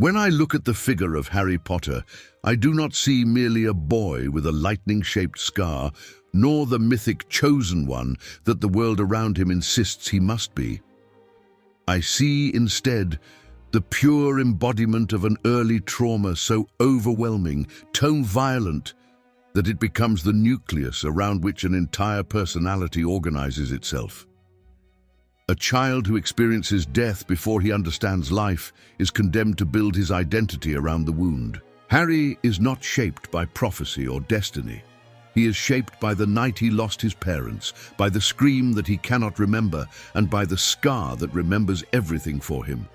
When I look at the figure of Harry Potter, I do not see merely a boy with a lightning-shaped scar, nor the mythic chosen one that the world around him insists he must be. I see instead the pure embodiment of an early trauma so overwhelming, so violent, that it becomes the nucleus around which an entire personality organizes itself. A child who experiences death before he understands life is condemned to build his identity around the wound. Harry is not shaped by prophecy or destiny. He is shaped by the night he lost his parents, by the scream that he cannot remember, and by the scar that remembers everything for him.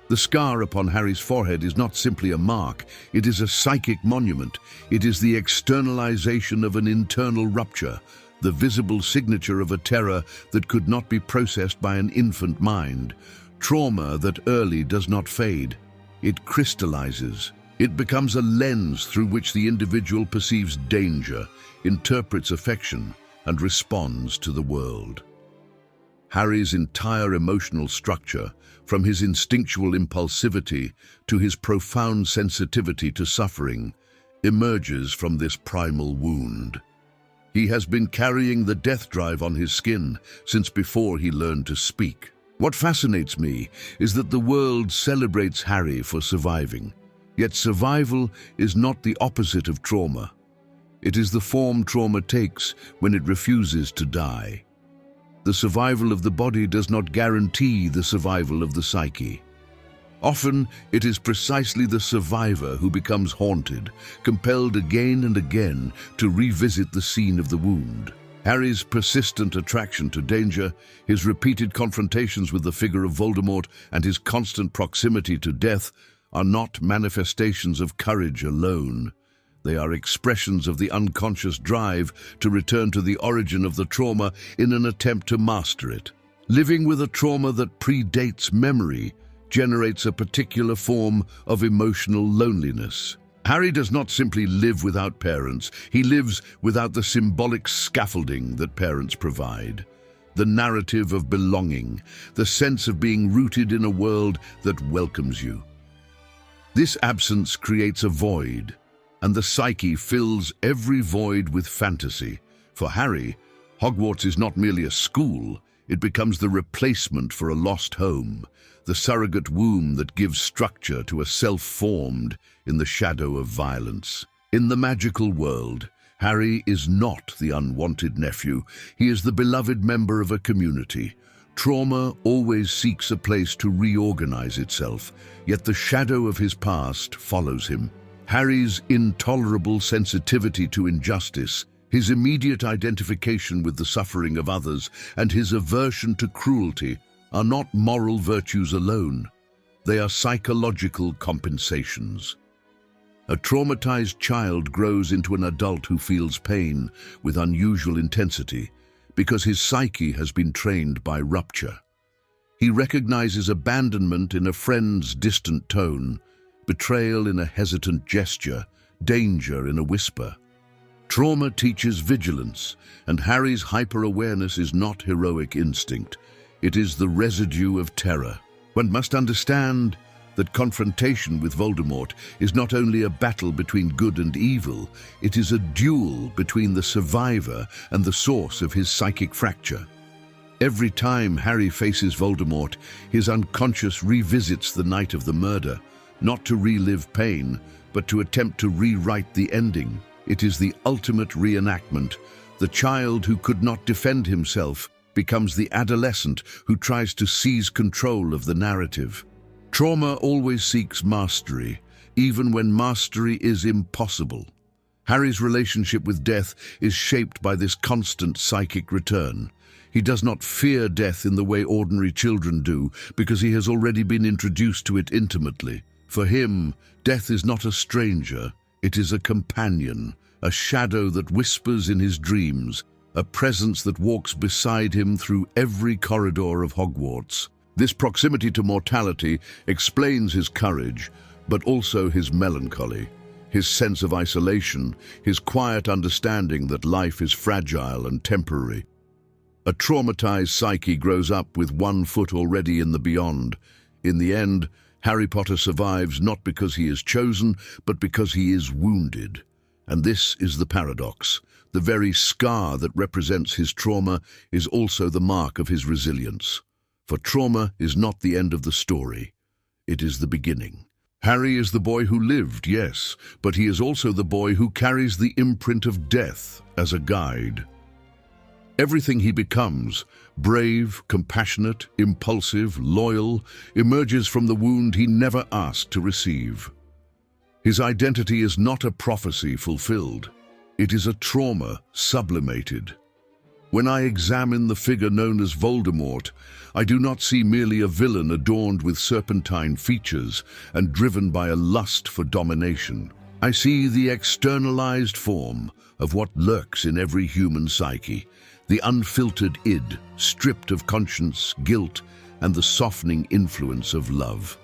The scar upon Harry's forehead is not simply a mark, it is a psychic monument. It is the externalization of an internal rupture, the visible signature of a terror that could not be processed by an infant mind. Trauma that early does not fade. It crystallizes. It becomes a lens through which the individual perceives danger, interprets affection, and responds to the world. Harry's entire emotional structure, from his instinctual impulsivity to his profound sensitivity to suffering, emerges from this primal wound. He has been carrying the death drive on his skin since before he learned to speak. What fascinates me is that the world celebrates Harry for surviving. Yet survival is not the opposite of trauma. It is the form trauma takes when it refuses to die. The survival of the body does not guarantee the survival of the psyche. Often, it is precisely the survivor who becomes haunted, compelled again and again to revisit the scene of the wound. Harry's persistent attraction to danger, his repeated confrontations with the figure of Voldemort, and his constant proximity to death are not manifestations of courage alone. They are expressions of the unconscious drive to return to the origin of the trauma in an attempt to master it. Living with a trauma that predates memory generates a particular form of emotional loneliness. Harry does not simply live without parents, he lives without the symbolic scaffolding that parents provide. The narrative of belonging, the sense of being rooted in a world that welcomes you. This absence creates a void, and the psyche fills every void with fantasy. For Harry, Hogwarts is not merely a school, it becomes the replacement for a lost home, the surrogate womb that gives structure to a self formed in the shadow of violence. In the magical world, Harry is not the unwanted nephew, he is the beloved member of a community. Trauma always seeks a place to reorganize itself, yet the shadow of his past follows him. Harry's intolerable sensitivity to injustice, his immediate identification with the suffering of others, and his aversion to cruelty are not moral virtues alone. They are psychological compensations. A traumatized child grows into an adult who feels pain with unusual intensity because his psyche has been trained by rupture. He recognizes abandonment in a friend's distant tone, betrayal in a hesitant gesture, danger in a whisper. Trauma teaches vigilance, and Harry's hyper-awareness is not heroic instinct. It is the residue of terror. One must understand that confrontation with Voldemort is not only a battle between good and evil, it is a duel between the survivor and the source of his psychic fracture. Every time Harry faces Voldemort, his unconscious revisits the night of the murder, not to relive pain, but to attempt to rewrite the ending. It is the ultimate reenactment. The child who could not defend himself becomes the adolescent who tries to seize control of the narrative. Trauma always seeks mastery, even when mastery is impossible. Harry's relationship with death is shaped by this constant psychic return. He does not fear death in the way ordinary children do, because he has already been introduced to it intimately. For him, death is not a stranger, it is a companion, a shadow that whispers in his dreams, a presence that walks beside him through every corridor of Hogwarts. This proximity to mortality explains his courage, but also his melancholy, his sense of isolation, his quiet understanding that life is fragile and temporary. A traumatized psyche grows up with one foot already in the beyond. In the end, Harry Potter survives not because he is chosen, but because he is wounded. And this is the paradox. The very scar that represents his trauma is also the mark of his resilience. For trauma is not the end of the story. It is the beginning. Harry is the boy who lived, yes, but he is also the boy who carries the imprint of death as a guide. Everything he becomes, brave, compassionate, impulsive, loyal, emerges from the wound he never asked to receive. His identity is not a prophecy fulfilled. It is a trauma sublimated. When I examine the figure known as Voldemort, I do not see merely a villain adorned with serpentine features and driven by a lust for domination. I see the externalized form of what lurks in every human psyche, the unfiltered id, stripped of conscience, guilt, and the softening influence of love.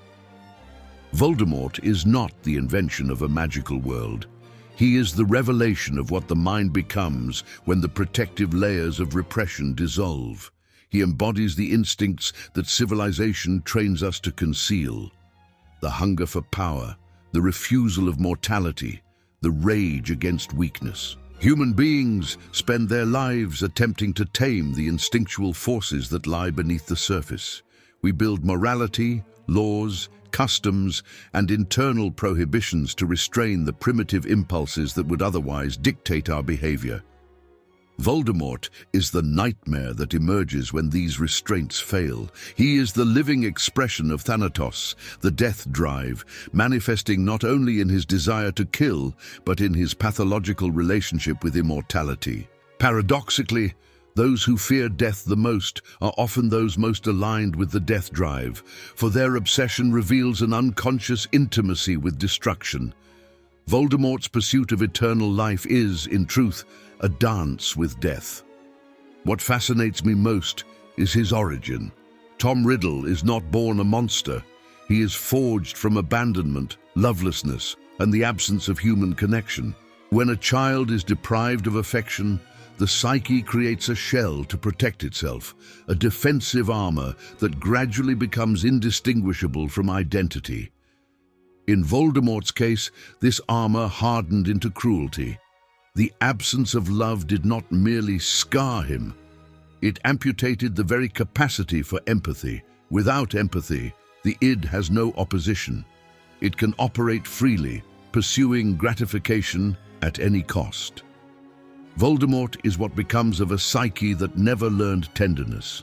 Voldemort is not the invention of a magical world. He is the revelation of what the mind becomes when the protective layers of repression dissolve. He embodies the instincts that civilization trains us to conceal. The hunger for power, the refusal of mortality, the rage against weakness. Human beings spend their lives attempting to tame the instinctual forces that lie beneath the surface. We build morality, laws, customs, and internal prohibitions to restrain the primitive impulses that would otherwise dictate our behavior. Voldemort is the nightmare that emerges when these restraints fail. He is the living expression of Thanatos, the death drive, manifesting not only in his desire to kill, but in his pathological relationship with immortality. Paradoxically, those who fear death the most are often those most aligned with the death drive, for their obsession reveals an unconscious intimacy with destruction. Voldemort's pursuit of eternal life is, in truth, a dance with death. What fascinates me most is his origin. Tom Riddle is not born a monster. He is forged from abandonment, lovelessness, and the absence of human connection. When a child is deprived of affection, the psyche creates a shell to protect itself, a defensive armor that gradually becomes indistinguishable from identity. In Voldemort's case, this armor hardened into cruelty. The absence of love did not merely scar him, it amputated the very capacity for empathy. Without empathy, the id has no opposition. It can operate freely, pursuing gratification at any cost. Voldemort is what becomes of a psyche that never learned tenderness.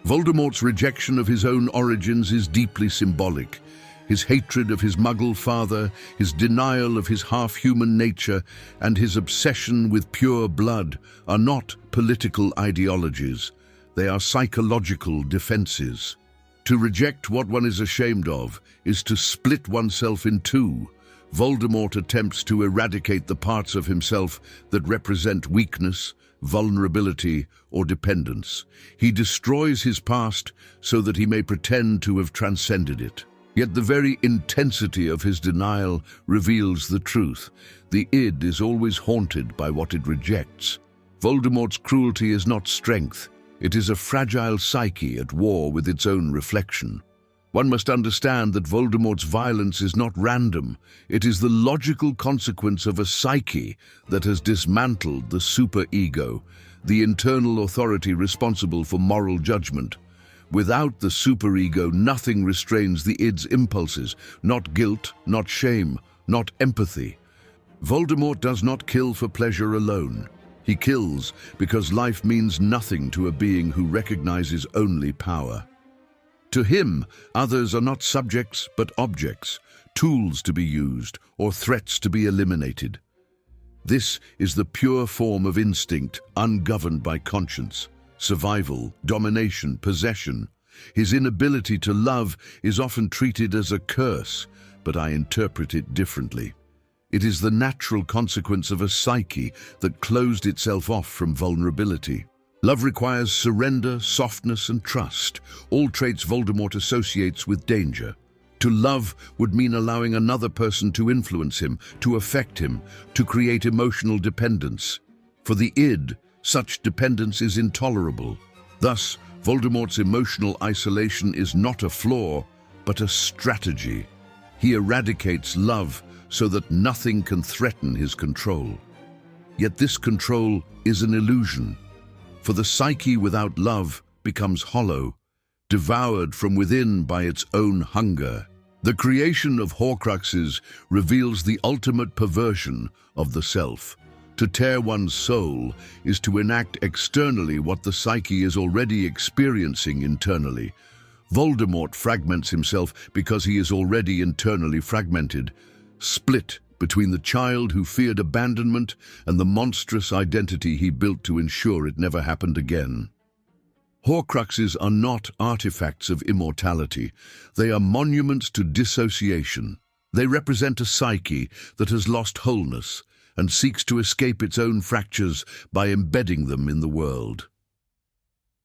Voldemort's rejection of his own origins is deeply symbolic. His hatred of his Muggle father, his denial of his half-human nature, and his obsession with pure blood are not political ideologies. They are psychological defenses. To reject what one is ashamed of is to split oneself in two. Voldemort attempts to eradicate the parts of himself that represent weakness, vulnerability, or dependence. He destroys his past so that he may pretend to have transcended it. Yet the very intensity of his denial reveals the truth. The id is always haunted by what it rejects. Voldemort's cruelty is not strength. It is a fragile psyche at war with its own reflection. One must understand that Voldemort's violence is not random. It is the logical consequence of a psyche that has dismantled the superego, the internal authority responsible for moral judgment. Without the superego, nothing restrains the id's impulses, not guilt, not shame, not empathy. Voldemort does not kill for pleasure alone. He kills because life means nothing to a being who recognizes only power. To him, others are not subjects but objects, tools to be used or threats to be eliminated. This is the pure form of instinct, ungoverned by conscience. Survival, domination, possession. His inability to love is often treated as a curse, but I interpret it differently. It is the natural consequence of a psyche that closed itself off from vulnerability. Love requires surrender, softness, and trust, all traits Voldemort associates with danger. To love would mean allowing another person to influence him, to affect him, to create emotional dependence. For the id, such dependence is intolerable. Thus, Voldemort's emotional isolation is not a flaw, but a strategy. He eradicates love so that nothing can threaten his control. Yet this control is an illusion, for the psyche without love becomes hollow, devoured from within by its own hunger. The creation of Horcruxes reveals the ultimate perversion of the self. To tear one's soul is to enact externally what the psyche is already experiencing internally. Voldemort fragments himself because he is already internally fragmented, split between the child who feared abandonment and the monstrous identity he built to ensure it never happened again. Horcruxes are not artifacts of immortality. They are monuments to dissociation. They represent a psyche that has lost wholeness and seeks to escape its own fractures by embedding them in the world.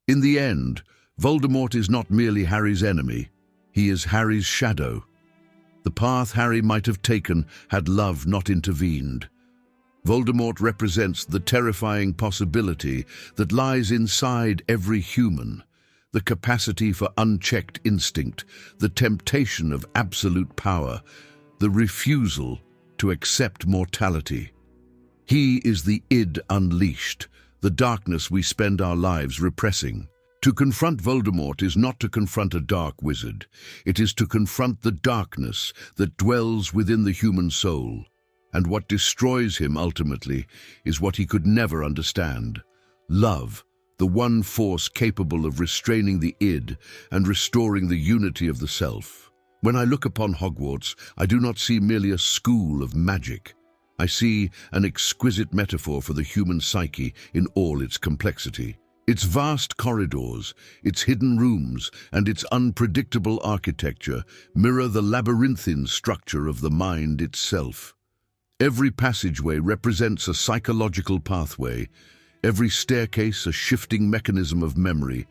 In the end, Voldemort is not merely Harry's enemy. He is Harry's shadow. The path Harry might have taken had love not intervened. Voldemort represents the terrifying possibility that lies inside every human, the capacity for unchecked instinct, the temptation of absolute power, the refusal to accept mortality. He is the id unleashed, the darkness we spend our lives repressing. To confront Voldemort is not to confront a dark wizard. It is to confront the darkness that dwells within the human soul. And what destroys him ultimately is what he could never understand: love, the one force capable of restraining the id and restoring the unity of the self. When I look upon Hogwarts, I do not see merely a school of magic. I see an exquisite metaphor for the human psyche in all its complexity. Its vast corridors, its hidden rooms, and its unpredictable architecture mirror the labyrinthine structure of the mind itself. Every passageway represents a psychological pathway, every staircase a shifting mechanism of memory,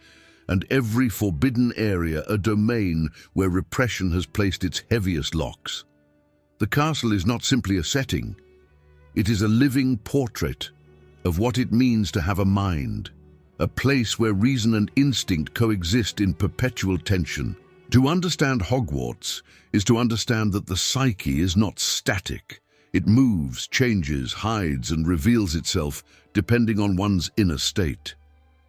and every forbidden area a domain where repression has placed its heaviest locks. The castle is not simply a setting. It is a living portrait of what it means to have a mind, a place where reason and instinct coexist in perpetual tension. To understand Hogwarts is to understand that the psyche is not static. It moves, changes, hides, and reveals itself depending on one's inner state.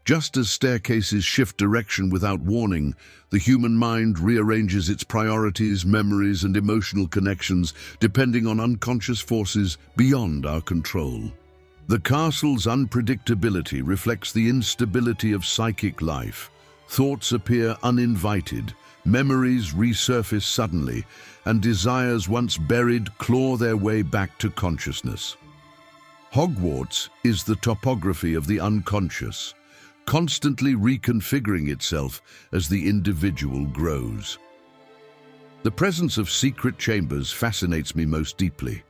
Just as staircases shift direction without warning, the human mind rearranges its priorities, memories, and emotional connections depending on unconscious forces beyond our control. The castle's unpredictability reflects the instability of psychic life. Thoughts appear uninvited, memories resurface suddenly, and desires once buried claw their way back to consciousness. Hogwarts is the topography of the unconscious, constantly reconfiguring itself as the individual grows. The presence of secret chambers fascinates me most deeply.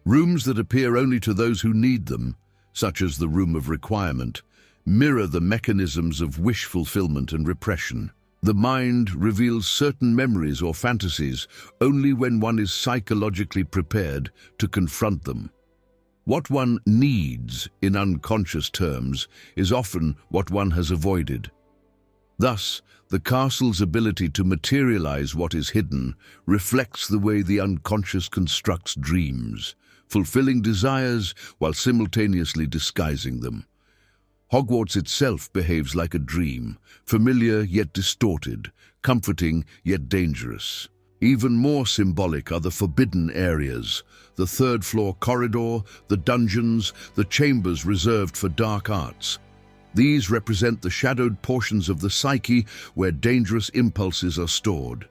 Rooms that appear only to those who need them, such as the Room of Requirement, mirror the mechanisms of wish fulfillment and repression. The mind reveals certain memories or fantasies only when one is psychologically prepared to confront them. What one needs, in unconscious terms, is often what one has avoided. Thus, the castle's ability to materialize what is hidden reflects the way the unconscious constructs dreams, fulfilling desires while simultaneously disguising them. Hogwarts itself behaves like a dream, familiar yet distorted, comforting yet dangerous. Even more symbolic are the forbidden areas, the third-floor corridor, the dungeons, the chambers reserved for dark arts. These represent the shadowed portions of the psyche where dangerous impulses are stored.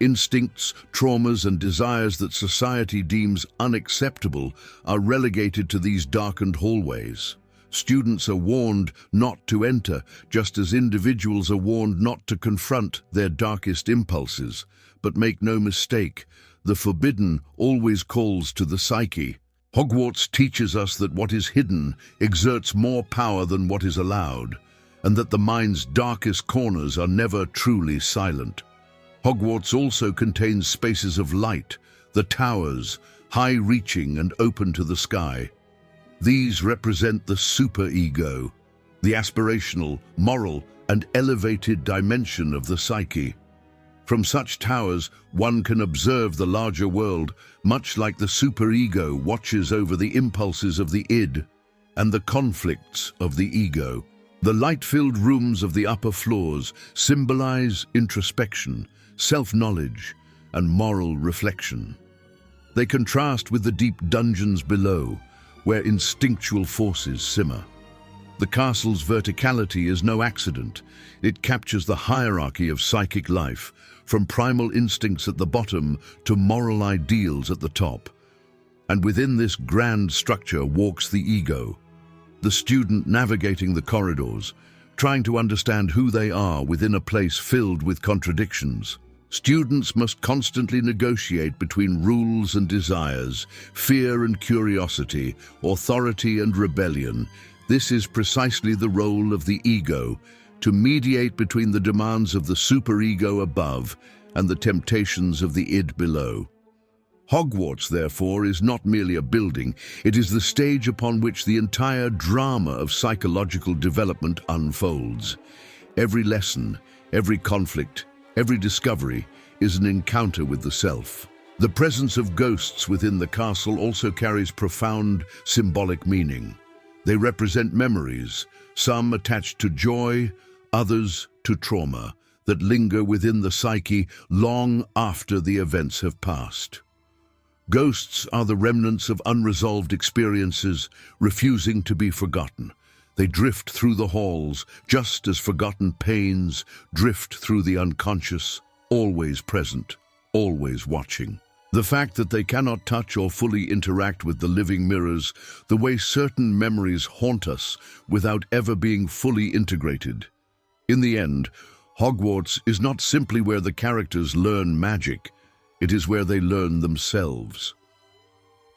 Instincts, traumas, and desires that society deems unacceptable are relegated to these darkened hallways. Students are warned not to enter, just as individuals are warned not to confront their darkest impulses. But make no mistake, the forbidden always calls to the psyche. Hogwarts teaches us that what is hidden exerts more power than what is allowed, and that the mind's darkest corners are never truly silent. Hogwarts also contains spaces of light, the towers, high-reaching and open to the sky. These represent the superego, the aspirational, moral, and elevated dimension of the psyche. From such towers, one can observe the larger world, much like the superego watches over the impulses of the id and the conflicts of the ego. The light-filled rooms of the upper floors symbolize introspection, self-knowledge, and moral reflection. They contrast with the deep dungeons below, where instinctual forces simmer. The castle's verticality is no accident. It captures the hierarchy of psychic life, from primal instincts at the bottom to moral ideals at the top. And within this grand structure walks the ego, the student navigating the corridors, trying to understand who they are within a place filled with contradictions. Students must constantly negotiate between rules and desires, fear and curiosity, authority and rebellion. This is precisely the role of the ego, to mediate between the demands of the superego above and the temptations of the id below. Hogwarts, therefore, is not merely a building, it is the stage upon which the entire drama of psychological development unfolds. Every lesson, every conflict, every discovery is an encounter with the self. The presence of ghosts within the castle also carries profound symbolic meaning. They represent memories, some attached to joy, others to trauma, that linger within the psyche long after the events have passed. Ghosts are the remnants of unresolved experiences, refusing to be forgotten. They drift through the halls, just as forgotten pains drift through the unconscious, always present, always watching. The fact that they cannot touch or fully interact with the living mirrors, the way certain memories haunt us without ever being fully integrated. In the end, Hogwarts is not simply where the characters learn magic, it is where they learn themselves.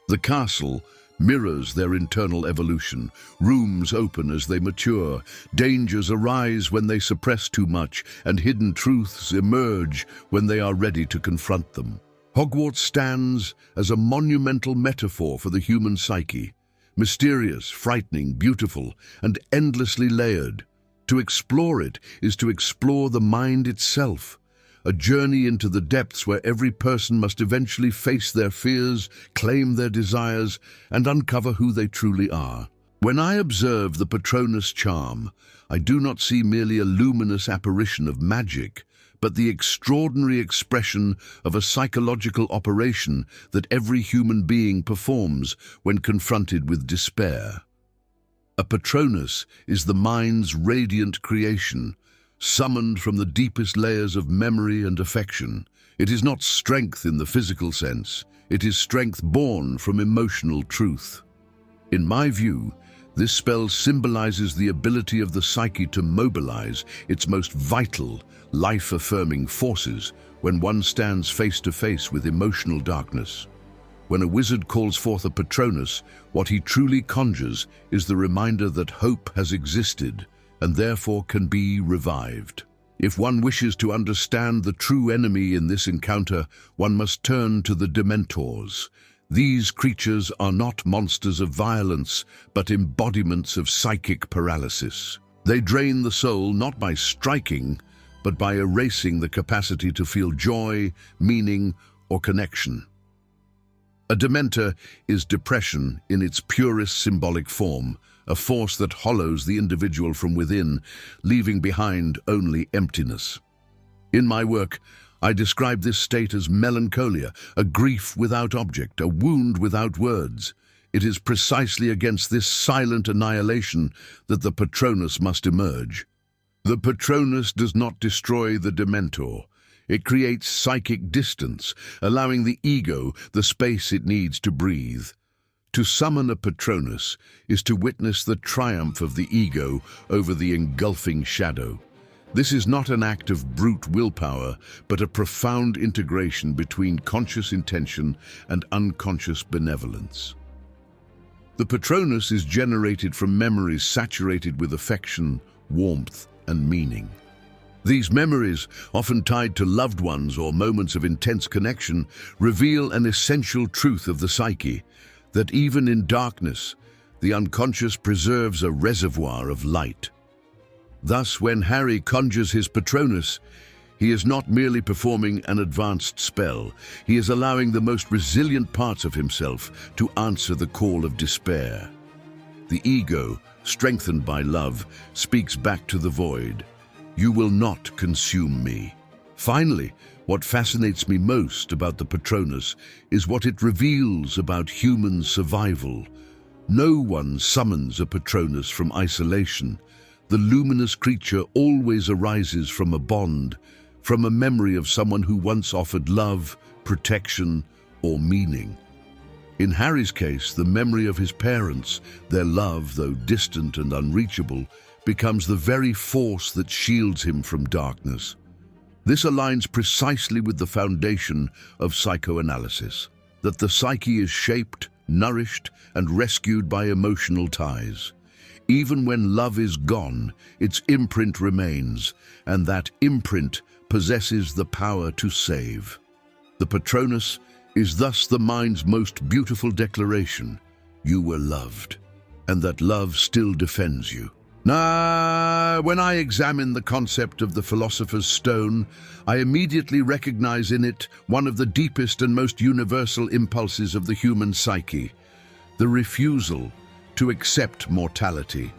The castle mirrors their internal evolution. Rooms open as they mature, dangers arise when they suppress too much, and hidden truths emerge when they are ready to confront them. Hogwarts stands as a monumental metaphor for the human psyche, mysterious, frightening, beautiful, and endlessly layered. To explore it is to explore the mind itself, a journey into the depths where every person must eventually face their fears, claim their desires, and uncover who they truly are. When I observe the Patronus charm, I do not see merely a luminous apparition of magic, but the extraordinary expression of a psychological operation that every human being performs when confronted with despair. A Patronus is the mind's radiant creation, summoned from the deepest layers of memory and affection. It is not strength in the physical sense, it is strength born from emotional truth. In my view, this spell symbolizes the ability of the psyche to mobilize its most vital, life-affirming forces when one stands face to face with emotional darkness. When a wizard calls forth a Patronus, what he truly conjures is the reminder that hope has existed and therefore can be revived. If one wishes to understand the true enemy in this encounter, one must turn to the Dementors. These creatures are not monsters of violence, but embodiments of psychic paralysis. They drain the soul not by striking, but by erasing the capacity to feel joy, meaning, or connection. A Dementor is depression in its purest symbolic form, a force that hollows the individual from within, leaving behind only emptiness. In my work, I describe this state as melancholia, a grief without object, a wound without words. It is precisely against this silent annihilation that the Patronus must emerge. The Patronus does not destroy the Dementor. It creates psychic distance, allowing the ego the space it needs to breathe. To summon a Patronus is to witness the triumph of the ego over the engulfing shadow. This is not an act of brute willpower, but a profound integration between conscious intention and unconscious benevolence. The Patronus is generated from memories saturated with affection, warmth, and meaning. These memories, often tied to loved ones or moments of intense connection, reveal an essential truth of the psyche, that even in darkness, the unconscious preserves a reservoir of light. Thus, when Harry conjures his Patronus, He is not merely performing an advanced spell, he is allowing the most resilient parts of himself to answer the call of despair. The ego, strengthened by love, speaks back to the void. You will not consume me. Finally, what fascinates me most about the Patronus is what it reveals about human survival. No one summons a Patronus from isolation. The luminous creature always arises from a bond, from a memory of someone who once offered love, protection, or meaning. In Harry's case, the memory of his parents, their love, though distant and unreachable, becomes the very force that shields him from darkness. This aligns precisely with the foundation of psychoanalysis, that the psyche is shaped, nourished, and rescued by emotional ties. Even when love is gone, its imprint remains, and that imprint possesses the power to save. The Patronus is thus the mind's most beautiful declaration: you were loved, and that love still defends you. Now, when I examine the concept of the philosopher's stone, I immediately recognize in it one of the deepest and most universal impulses of the human psyche: the refusal to accept mortality.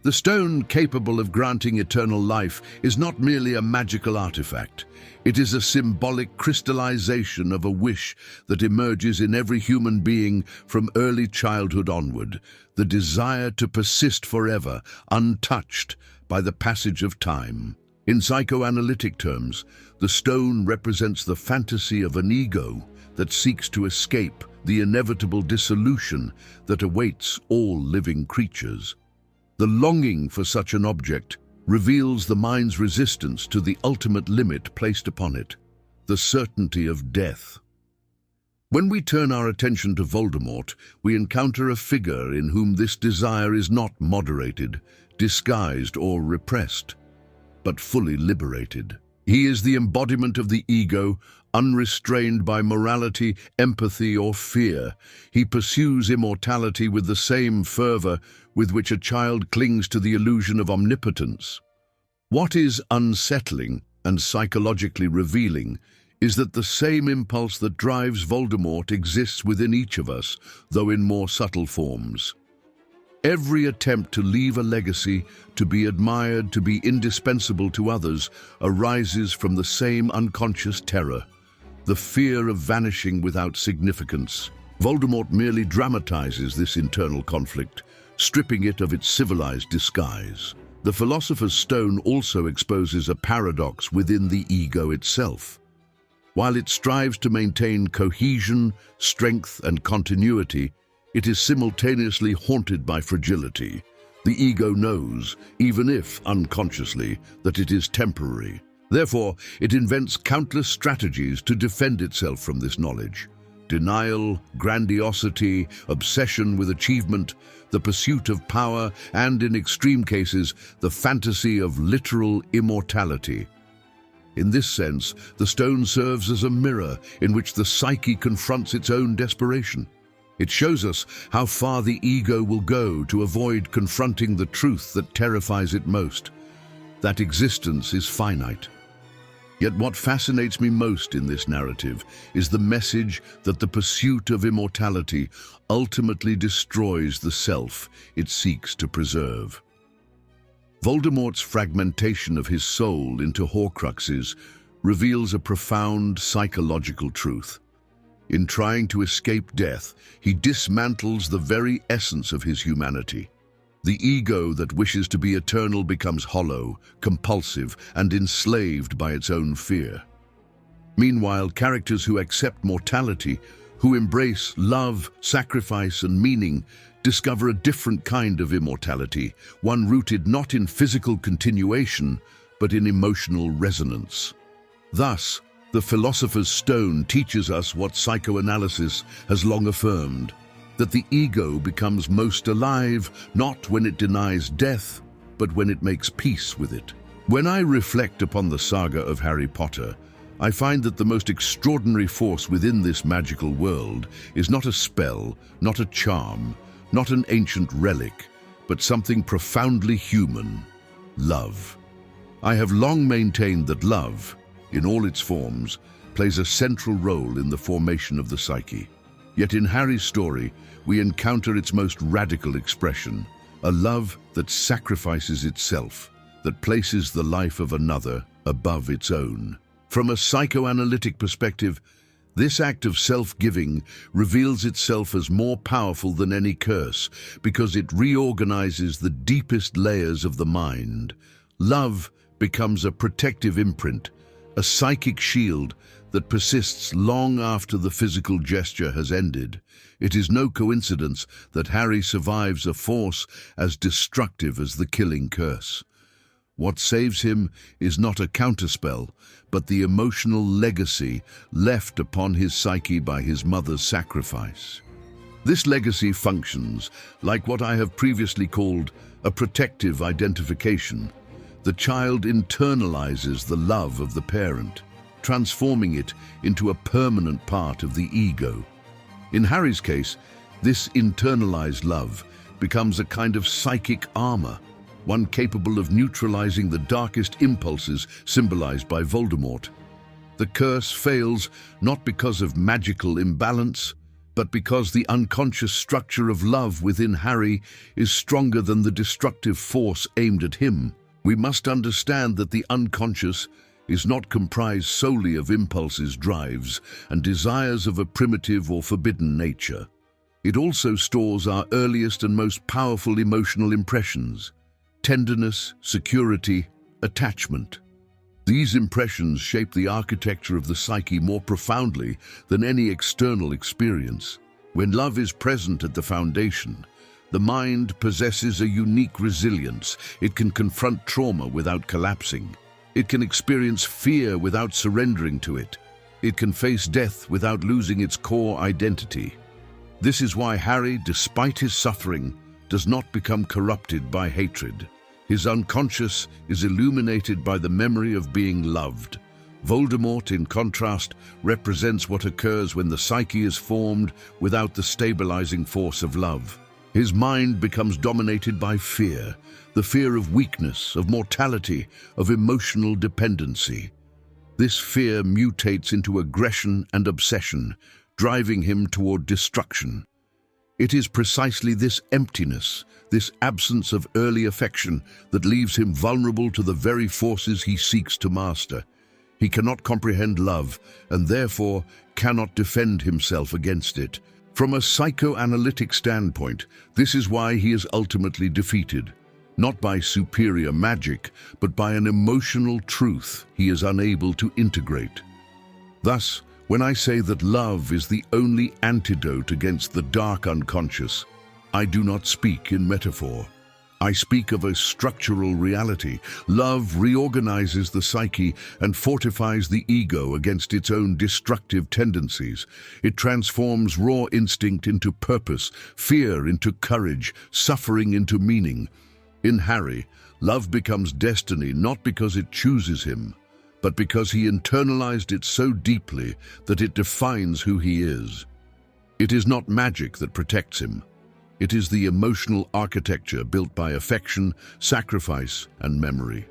The stone capable of granting eternal life is not merely a magical artifact. It is a symbolic crystallization of a wish that emerges in every human being from early childhood onward, the desire to persist forever, untouched by the passage of time. In psychoanalytic terms, the stone represents the fantasy of an ego that seeks to escape the inevitable dissolution that awaits all living creatures. The longing for such an object reveals the mind's resistance to the ultimate limit placed upon it, the certainty of death. When we turn our attention to Voldemort, we encounter a figure in whom this desire is not moderated, disguised, or repressed, but fully liberated. He is the embodiment of the ego, unrestrained by morality, empathy, or fear. He pursues immortality with the same fervor with which a child clings to the illusion of omnipotence. What is unsettling and psychologically revealing is that the same impulse that drives Voldemort exists within each of us, though in more subtle forms. Every attempt to leave a legacy, to be admired, to be indispensable to others, arises from the same unconscious terror, the fear of vanishing without significance. Voldemort merely dramatizes this internal conflict, stripping it of its civilized disguise. The Philosopher's Stone also exposes a paradox within the ego itself. While it strives to maintain cohesion, strength, and continuity, it is simultaneously haunted by fragility. The ego knows, even if unconsciously, that it is temporary. Therefore, it invents countless strategies to defend itself from this knowledge. Denial, grandiosity, obsession with achievement, the pursuit of power, and in extreme cases, the fantasy of literal immortality. In this sense, the stone serves as a mirror in which the psyche confronts its own desperation. It shows us how far the ego will go to avoid confronting the truth that terrifies it most, that existence is finite. Yet what fascinates me most in this narrative is the message that the pursuit of immortality ultimately destroys the self it seeks to preserve. Voldemort's fragmentation of his soul into Horcruxes reveals a profound psychological truth. In trying to escape death, he dismantles the very essence of his humanity. The ego that wishes to be eternal becomes hollow, compulsive, and enslaved by its own fear. Meanwhile, characters who accept mortality, who embrace love, sacrifice, and meaning, discover a different kind of immortality, one rooted not in physical continuation, but in emotional resonance. Thus, the Philosopher's Stone teaches us what psychoanalysis has long affirmed, that the ego becomes most alive not when it denies death, but when it makes peace with it. When I reflect upon the saga of Harry Potter, I find that the most extraordinary force within this magical world is not a spell, not a charm, not an ancient relic, but something profoundly human: love. I have long maintained that love, in all its forms, plays a central role in the formation of the psyche. Yet in Harry's story, we encounter its most radical expression, a love that sacrifices itself, that places the life of another above its own. From a psychoanalytic perspective, this act of self-giving reveals itself as more powerful than any curse because it reorganizes the deepest layers of the mind. Love becomes a protective imprint, a psychic shield that persists long after the physical gesture has ended. It is no coincidence that Harry survives a force as destructive as the killing curse. What saves him is not a counterspell, but the emotional legacy left upon his psyche by his mother's sacrifice. This legacy functions like what I have previously called a protective identification. The child internalizes the love of the parent, transforming it into a permanent part of the ego. In Harry's case, this internalized love becomes a kind of psychic armor, one capable of neutralizing the darkest impulses symbolized by Voldemort. The curse fails not because of magical imbalance, but because the unconscious structure of love within Harry is stronger than the destructive force aimed at him. We must understand that the unconscious is not comprised solely of impulses, drives, and desires of a primitive or forbidden nature. It also stores our earliest and most powerful emotional impressions: tenderness, security, attachment. These impressions shape the architecture of the psyche more profoundly than any external experience. When love is present at the foundation, the mind possesses a unique resilience. It can confront trauma without collapsing. It can experience fear without surrendering to it. It can face death without losing its core identity. This is why Harry, despite his suffering, does not become corrupted by hatred. His unconscious is illuminated by the memory of being loved. Voldemort, in contrast, represents what occurs when the psyche is formed without the stabilizing force of love. His mind becomes dominated by fear, the fear of weakness, of mortality, of emotional dependency. This fear mutates into aggression and obsession, driving him toward destruction. It is precisely this emptiness, this absence of early affection, that leaves him vulnerable to the very forces he seeks to master. He cannot comprehend love, and therefore cannot defend himself against it. From a psychoanalytic standpoint, this is why he is ultimately defeated. Not by superior magic, but by an emotional truth he is unable to integrate. Thus, when I say that love is the only antidote against the dark unconscious, I do not speak in metaphor. I speak of a structural reality. Love reorganizes the psyche and fortifies the ego against its own destructive tendencies. It transforms raw instinct into purpose, fear into courage, suffering into meaning. In Harry, love becomes destiny not because it chooses him, but because he internalized it so deeply that it defines who he is. It is not magic that protects him. It is the emotional architecture built by affection, sacrifice, and memory.